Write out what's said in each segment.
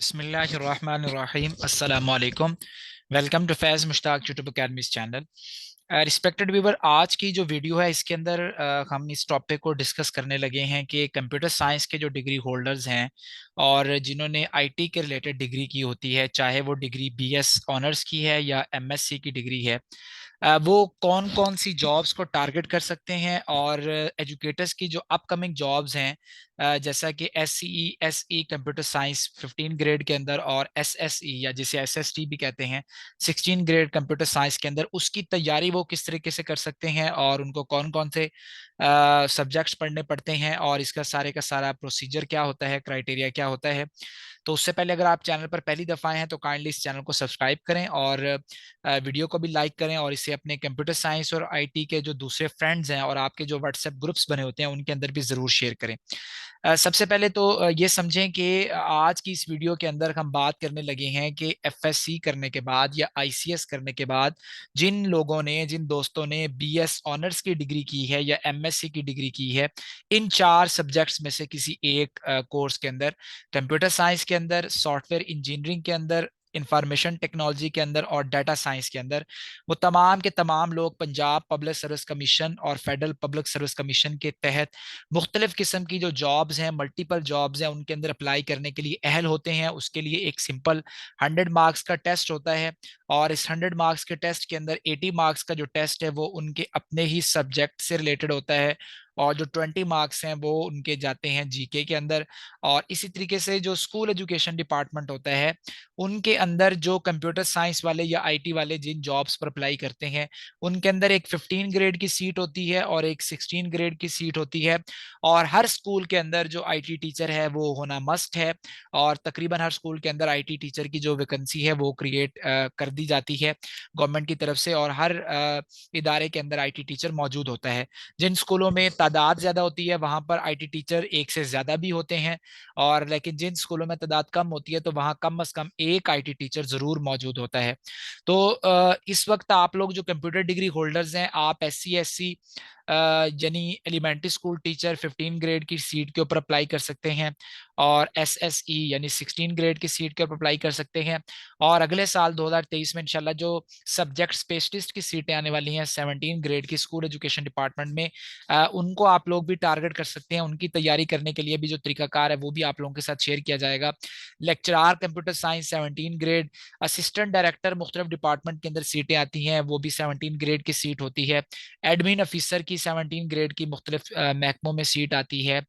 बिस्मिल्लाहिर्रहमानिर्रहीम अस्सलामु अलैकुम। Welcome to Faiz Mushtaq YouTube academy channel. Respected viewer, आज की जो वीडियो है इसके अंदर हम इस टॉपिक को डिस्कस करने लगे हैं कि कंप्यूटर साइंस के जो डिग्री होल्डर्स हैं और जिन्होंने आईटी के रिलेटेड डिग्री की होती है, चाहे वो डिग्री बीएस ऑनर्स की है या एमएससी की डिग्री है, वो कौन कौन सी जॉब्स को टारगेट कर सकते हैं और एजुकेटर्स की जो अपकमिंग जॉब्स हैं, जैसा कि एस सी ई कंप्यूटर साइंस 15 ग्रेड के अंदर और एस एस ई या जिसे एस एस टी भी कहते हैं 16 ग्रेड कंप्यूटर साइंस के अंदर, उसकी तैयारी वो किस तरीके से कर सकते हैं और उनको कौन कौन से सब्जेक्ट्स पढ़ने पड़ते हैं और इसका सारे का सारा प्रोसीजर क्या होता है, क्राइटेरिया क्या होता है। तो उससे पहले अगर आप चैनल पर पहली दफ़ा आए हैं तो काइंडली इस चैनल को सब्सक्राइब करें और वीडियो को भी लाइक करें और इसे अपने कंप्यूटर साइंस और आईटी के जो दूसरे फ्रेंड्स हैं और आपके जो व्हाट्सएप ग्रुप्स बने होते हैं उनके अंदर भी ज़रूर शेयर करें। सबसे पहले तो ये समझें कि आज की इस वीडियो के अंदर हम बात करने लगे हैं कि एफएससी करने के बाद या आईसीएस करने के बाद जिन दोस्तों ने बीएस ऑनर्स की डिग्री की है या एमएससी की डिग्री की है, इन चार सब्जेक्ट्स में से किसी एक कोर्स के अंदर, कंप्यूटर साइंस के अंदर, सॉफ्टवेयर इंजीनियरिंग के अंदर, इंफॉर्मेशन टेक्नोलॉजी के अंदर और डाटा साइंस के अंदर, वो तमाम के तमाम लोग पंजाब पब्लिक सर्विस कमीशन और फेडरल पब्लिक सर्विस कमीशन के तहत मुख्तलिफ किस्म की जो जॉब्स हैं, मल्टीपल जॉब्स हैं, उनके अंदर अप्लाई करने के लिए अहल होते हैं। उसके लिए एक सिंपल 100 मार्क्स का टेस्ट होता है और इस 100 मार्क्स के टेस्ट के अंदर 80 मार्क्स का जो टेस्ट है वो उनके अपने ही सब्जेक्ट से रिलेटेड होता है और जो 20 मार्क्स हैं वो उनके जाते हैं जीके के अंदर। और इसी तरीके से जो स्कूल एजुकेशन डिपार्टमेंट होता है, उनके अंदर जो कंप्यूटर साइंस वाले या आईटी वाले जिन जॉब्स पर अप्लाई करते हैं, उनके अंदर एक 15 ग्रेड की सीट होती है और एक 16 ग्रेड की सीट होती है। और हर स्कूल के अंदर जो आईटी टीचर है वो होना मस्ट है और तकरीबन हर स्कूल के अंदर आईटी टीचर की जो वैकेंसी है वो क्रिएट कर दी जाती है गवर्नमेंट की तरफ से और हर इदारे के अंदर आईटी टीचर मौजूद होता है। जिन स्कूलों में तादाद ज्यादा होती है वहां पर आईटी टीचर एक से ज्यादा भी होते हैं, और लेकिन जिन स्कूलों में तादाद कम होती है तो वहां कम से कम एक आईटी टीचर जरूर मौजूद होता है। तो इस वक्त आप लोग जो कंप्यूटर डिग्री होल्डर्स हैं, आप एस सी यानी एलिमेंट्री स्कूल टीचर 15 ग्रेड की सीट के ऊपर अप्लाई कर सकते हैं और एसएसई यानी 16 ग्रेड की सीट के ऊपर अप्लाई कर सकते हैं। और अगले साल 2023 में इंशाल्लाह जो सब्जेक्ट स्पेशलिस्ट की सीटें आने वाली हैं 17 ग्रेड की स्कूल एजुकेशन डिपार्टमेंट में, उनको आप लोग भी टारगेट कर सकते हैं। उनकी तैयारी करने के लिए भी जो तरीकाकार है वो भी आप लोगों के साथ शेयर किया जाएगा। Lecturer computer science 17 grade, assistant director मुख्तलिफ डिपार्टमेंट के अंदर सीटें आती हैं, वो भी 17 ग्रेड की सीट होती है। एडमिन ऑफिसर की 17 ग्रेड की मुख्तलिफ महकमों में सीट आती है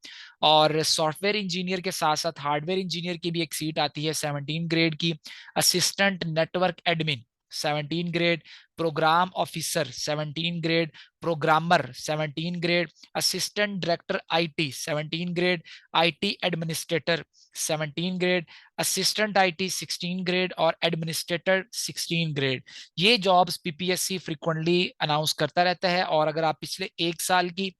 और सॉफ्टवेयर इंजीनियर के साथ साथ हार्डवेयर इंजीनियर की भी एक सीट आती है 17 ग्रेड की। Assistant network admin 17 grade, program officer 17 grade, programmer 17 grade, assistant director IT 17 grade, IT administrator 17 grade, assistant IT 16 grade और एडमिनिस्ट्रेटर 16 ग्रेड। ये जॉब्स पीपीएससी फ्रिक्वेंटली अनाउंस करता रहता है और अगर आप पिछले 1 साल की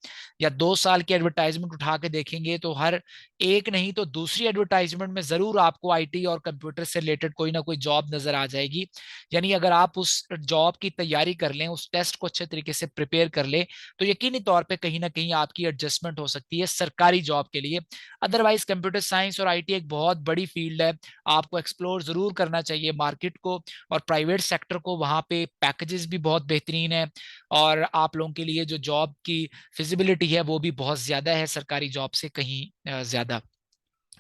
या 2 साल की एडवर्टाइजमेंट उठा के देखेंगे तो हर एक नहीं तो दूसरी एडवर्टाइजमेंट में जरूर आपको आईटी और कंप्यूटर से रिलेटेड कोई ना कोई जॉब नजर आ जाएगी। यानी अगर आप उस जॉब की तैयारी कर लें, उस टेस्ट को अच्छे तरीके से प्रिपेयर कर लें, तो यकीनी तौर पे कहीं ना कहीं आपकी एडजस्टमेंट हो सकती है सरकारी जॉब के लिए। अदरवाइज कंप्यूटर साइंस और आईटी एक बहुत बड़ी फील्ड है, आपको एक्सप्लोर जरूर करना चाहिए मार्केट को और प्राइवेट सेक्टर को। वहां पे पैकेजेस भी बहुत बेहतरीन है और आप लोगों के लिए जो जॉब की फिजिबिलिटी है वो भी बहुत ज्यादा है सरकारी जॉब से कहीं ज्यादा।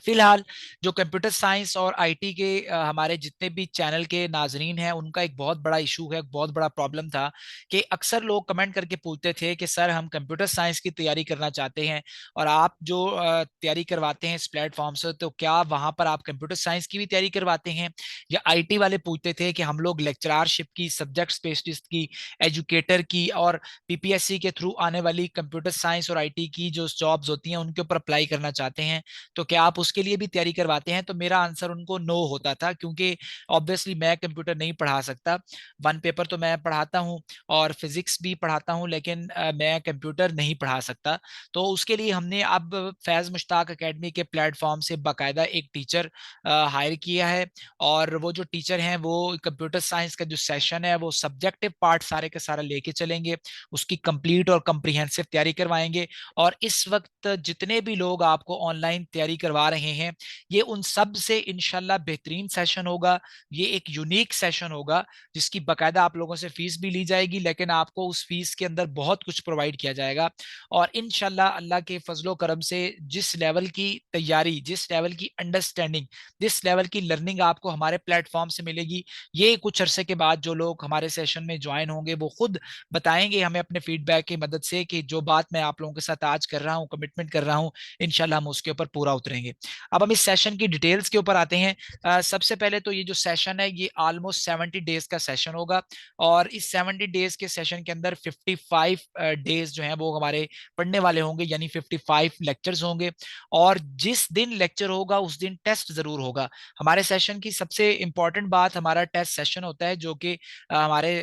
फिलहाल जो कंप्यूटर साइंस और आईटी के हमारे जितने भी चैनल के नाजरीन हैं, उनका एक बहुत बड़ा इशू है, एक बहुत बड़ा प्रॉब्लम था कि अक्सर लोग कमेंट करके पूछते थे कि सर हम कंप्यूटर साइंस की तैयारी करना चाहते हैं और आप जो तैयारी करवाते हैं इस प्लेटफॉर्म से, तो क्या वहां पर आप कंप्यूटर साइंस की भी तैयारी करवाते हैं? या आईटी वाले पूछते थे कि हम लोग लेक्चरारशिप की, सब्जेक्ट स्पेशलिस्ट की, एजुकेटर की और पीपीएससी के थ्रू आने वाली कंप्यूटर साइंस और आईटी की जो जॉब्स होती हैं उनके ऊपर अप्लाई करना चाहते हैं, तो क्या आप उसके लिए भी तैयारी करवाते हैं? तो मेरा आंसर उनको नो होता था, क्योंकि ऑब्वियसली मैं कंप्यूटर नहीं पढ़ा सकता। वन पेपर तो मैं पढ़ाता हूँ और फिजिक्स भी पढ़ाता हूँ, लेकिन मैं कंप्यूटर नहीं पढ़ा सकता। तो उसके लिए हमने अब फैज मुश्ताक एकेडमी के प्लेटफॉर्म से बाकायदा एक टीचर हायर किया है और वो जो टीचर हैं वो कंप्यूटर साइंस का जो सेशन है वो सब्जेक्टिव पार्ट सारे के सारा लेके चलेंगे, उसकी कंप्लीट और कंप्रीहेंसिव तैयारी करवाएंगे। और इस वक्त जितने भी लोग आपको ऑनलाइन तैयारी करवा रहे रहे हैं, ये उन सब से इंशाल्लाह बेहतरीन सेशन होगा। ये एक यूनिक सेशन होगा जिसकी बकायदा आप लोगों से फीस भी ली जाएगी, लेकिन आपको उस फीस के अंदर बहुत कुछ प्रोवाइड किया जाएगा। और इंशाल्लाह अल्लाह के फजलो करम से जिस लेवल की तैयारी, जिस लेवल की अंडरस्टैंडिंग, जिस लेवल की लर्निंग आपको हमारे प्लेटफॉर्म से मिलेगी, ये कुछ अरसे के बाद जो लोग हमारे सेशन में ज्वाइन होंगे वो खुद बताएंगे हमें अपने फीडबैक की मदद से कि जो बात मैं आप लोगों के साथ आज कर रहा हूँ, कमिटमेंट कर रहा हूँ, इंशाल्लाह हम उसके ऊपर पूरा उतरेंगे। अब हम इस सेशन की डिटेल्स के ऊपर आते हैं। सबसे पहले तो ये जो सेशन है ये ऑलमोस्ट 70 डेज का सेशन होगा, और इस 70 डेज के सेशन के अंदर 55 डेज जो है वो हमारे पढ़ने वाले होंगे, यानी 55 लेक्चर्स होंगे। और जिस दिन लेक्चर होगा उस दिन टेस्ट जरूर होगा। हमारे सेशन की सबसे इंपॉर्टेंट बात हमारा टेस्ट सेशन होता है, जो कि हमारे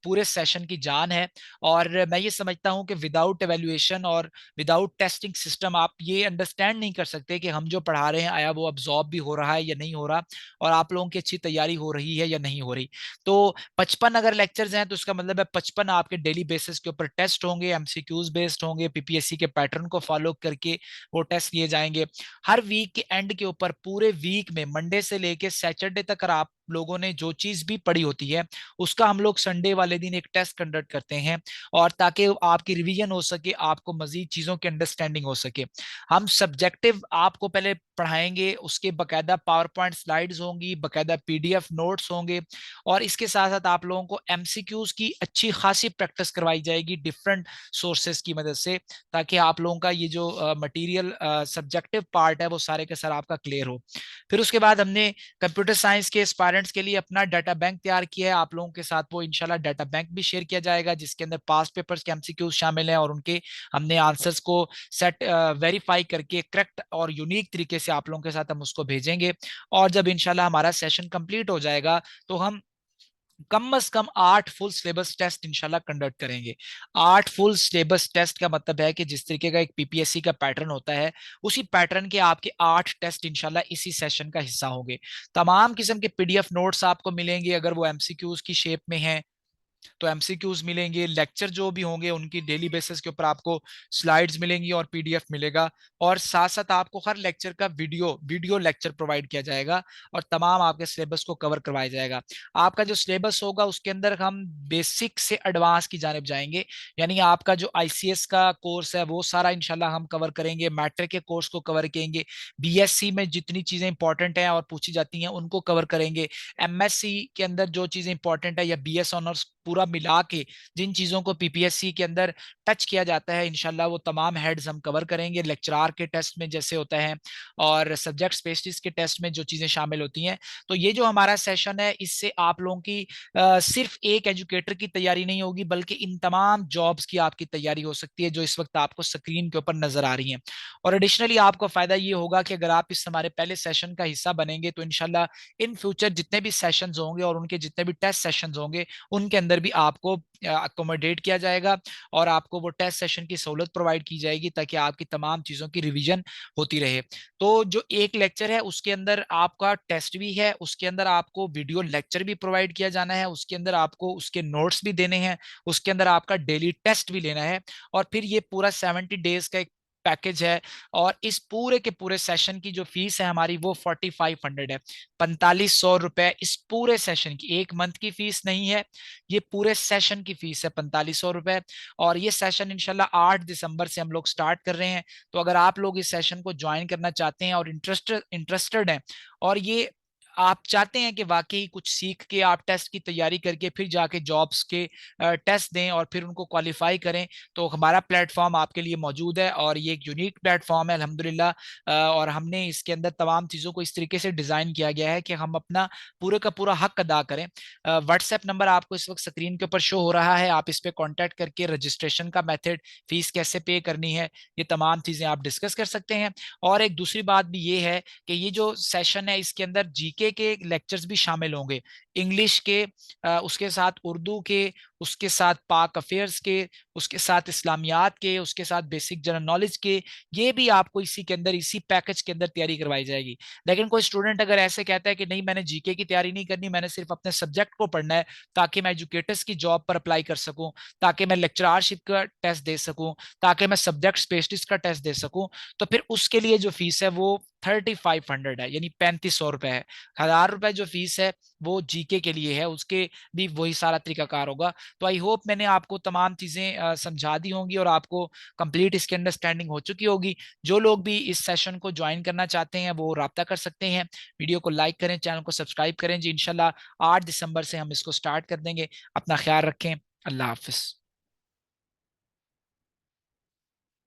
पूरे सेशन की जान है। और मैं ये समझता हूं कि विदाउट एवेल्युएशन और विदाउट टेस्टिंग सिस्टम आप ये अंडरस्टैंड नहीं कर सकते कि हम जो पढ़ा रहे हैं आया वो अब्जॉर्ब भी हो रहा है या नहीं हो रहा, और आप लोगों की अच्छी तैयारी हो रही है या नहीं हो रही। तो 55 अगर लेक्चर्स हैं तो इसका मतलब है 55 आपके डेली बेसिस के ऊपर टेस्ट होंगे, एमसीक्यूज बेस्ड होंगे, पीपीएससी के पैटर्न को फॉलो करके वो टेस्ट लिए जाएंगे। हर वीक के एंड के ऊपर पूरे वीक में मंडे से लेके सैटरडे तक अगर आप लोगों ने जो चीज भी पढ़ी होती है उसका हम लोग संडे वाले दिन एक टेस्ट कंडक्ट करते हैं, और ताकि आपकी रिवीजन हो सके, आपको मजीद चीजों की अंडरस्टैंडिंग हो सके। हम सब्जेक्टिव आपको पहले पढ़ाएंगे, उसके बकायदा पावर पॉइंट स्लाइड्स होंगी, बकायदा पीडीएफ नोट्स होंगे, और इसके साथ साथ आप लोगों को एमसीक्यूज की अच्छी खासी प्रैक्टिस करवाई जाएगी डिफरेंट सोर्सेज की मदद से, ताकि आप लोगों का ये जो मटेरियल सब्जेक्टिव पार्ट है वो सारे के सारे आपका क्लियर हो। फिर उसके बाद हमने कंप्यूटर साइंस के एस्पायरेंट्स के लिए अपना डाटा बैंक तैयार किया है, आप लोगों के साथ वो इंशाल्लाह डाटा बैंक भी शेयर किया जाएगा, जिसके अंदर पास्ट पेपर्स के एमसीक्यूज शामिल हैं, और उनके हमने आंसर्स को सेट वेरीफाई करके करेक्ट और यूनिक तरीके से आप लोगों के साथ हम उसको भेजेंगे। और जब इंशाल्लाह हमारा सेशन कंप्लीट हो जाएगा तो हम कम से कम 8 फुल सिलेबस टेस्ट इंशाल्लाह कंडक्ट करेंगे। 8 फुल सिलेबस टेस्ट का मतलब है कि जिस तरीके का एक पीपीएससी का पैटर्न होता है, उसी पैटर्न के आपके 8 टेस्ट इंशाल्लाह इसी सेशन का हिस्सा होंगे। तमाम किस्म के पीडीएफ नोट्स आपको मिलेंगे, अगर वो एमसीक्यूज की शेप में हैं तो एमसीक्यूज मिलेंगे, लेक्चर जो भी होंगे उनकी डेली बेसिस के ऊपर आपको स्लाइड्स मिलेंगी और पीडीएफ मिलेगा, और साथ साथ आपको हर लेक्चर का वीडियो वीडियो लेक्चर प्रोवाइड किया जाएगा, और तमाम आपके सिलेबस को कवर करवाया जाएगा। आपका जो सिलेबस होगा उसके अंदर हम बेसिक से एडवांस की जानिब जाएंगे, यानी आपका जो आईसीएस का कोर्स है वो सारा इंशाल्लाह हम कवर करेंगे, मैट्रिक के कोर्स को कवर करेंगे, बीएससी में जितनी चीजें इंपॉर्टेंट हैं और पूछी जाती हैं उनको कवर करेंगे, एमएससी के अंदर जो चीजें इंपॉर्टेंट है, या बीएस ऑनर्स पूरा मिला के जिन चीजों को पीपीएससी के अंदर टच किया जाता है इंशाल्लाह वो तमाम हेड्स हम कवर करेंगे, लेक्चरार के टेस्ट में जैसे होता है और सब्जेक्ट स्पेशलिस्ट के टेस्ट में जो चीजें शामिल होती हैं। तो ये जो हमारा सेशन है इससे आप लोगों की सिर्फ एक एजुकेटर की तैयारी नहीं होगी, बल्कि इन तमाम जॉब्स की आपकी तैयारी हो सकती है जो इस वक्त आपको स्क्रीन के ऊपर नजर आ रही हैं। और एडिशनली आपको फायदा ये होगा कि अगर आप इस हमारे पहले सेशन का हिस्सा बनेंगे तो इंशाल्लाह इन फ्यूचर जितने भी सेशंस होंगे और उनके जितने भी टेस्ट सेशंस होंगे उनके अंदर भी आपको अकोमोडेट किया जाएगा, और आपको वो टेस्ट सेशन की सहूलत प्रोवाइड की जाएगी ताकि आपकी तमाम चीजों की रिवीजन होती रहे। तो जो एक लेक्चर है उसके अंदर आपका टेस्ट भी है, उसके अंदर आपको वीडियो लेक्चर भी प्रोवाइड किया जाना है, उसके अंदर आपको उसके नोट्स भी देने हैं, उसके अंदर आपका डेली टेस्ट भी लेना है, और फिर ये पूरा 70 डेज का एक पैकेज है। और इस पूरे के पूरे सेशन की जो फीस है हमारी वो 4500 है, 4500 रुपए इस पूरे सेशन की, एक मंथ की फीस नहीं है, ये पूरे सेशन की फीस है 4500 रुपए। और ये सेशन इंशाल्लाह 8 दिसंबर से हम लोग स्टार्ट कर रहे हैं। तो अगर आप लोग इस सेशन को ज्वाइन करना चाहते हैं और इंटरेस्टेड हैं, और ये आप चाहते हैं कि वाकई कुछ सीख के आप टेस्ट की तैयारी करके फिर जाके जॉब्स के टेस्ट दें और फिर उनको क्वालिफाई करें, तो हमारा प्लेटफॉर्म आपके लिए मौजूद है, और ये एक यूनिक प्लेटफॉर्म है अल्हम्दुलिल्लाह। और हमने इसके अंदर तमाम चीज़ों को इस तरीके से डिज़ाइन किया गया है कि हम अपना पूरे का पूरा हक अदा करें। व्हाट्सएप नंबर आपको इस वक्त स्क्रीन के ऊपर शो हो रहा है, आप इस पे कांटेक्ट करके रजिस्ट्रेशन का मेथड, फीस कैसे पे करनी है, ये तमाम चीज़ें आप डिस्कस कर सकते हैं। और एक दूसरी बात भी ये है कि ये जो सेशन है इसके अंदर जीके के लेक्चर्स भी शामिल होंगे, इंग्लिश के, उसके साथ उर्दू के, उसके साथ पाक अफेयर्स के, उसके साथ इस्लामियात के, उसके साथ बेसिक जनरल नॉलेज के, ये भी आपको इसी के अंदर, इसी पैकेज के अंदर तैयारी करवाई जाएगी। लेकिन कोई स्टूडेंट अगर ऐसे कहता है कि नहीं मैंने जीके की तैयारी नहीं करनी, मैंने सिर्फ अपने सब्जेक्ट को पढ़ना है ताकि मैं एजुकेटर्स की जॉब पर अप्लाई कर सकूं, ताकि मैं लेक्चररशिप का टेस्ट दे सकूं, ताकि मैं सब्जेक्ट स्पेशलिस्ट का टेस्ट दे सकूं, तो फिर उसके लिए जो फीस है वो 3500 है, यानी 3500 रुपए है। 1000 रुपए जो फीस है वो जीके के लिए है, उसके भी वही सारा तरीकाकार होगा। तो आई होप मैंने आपको तमाम चीजें समझा दी होंगी और आपको कंप्लीट इसकी अंडरस्टैंडिंग हो चुकी होगी। जो लोग भी इस सेशन को ज्वाइन करना चाहते हैं वो राब्ता कर सकते हैं। वीडियो को लाइक करें, चैनल को सब्सक्राइब करें जी। इंशाल्लाह 8 दिसंबर से हम इसको स्टार्ट कर देंगे। अपना ख्याल रखें। अल्लाह हाफिज।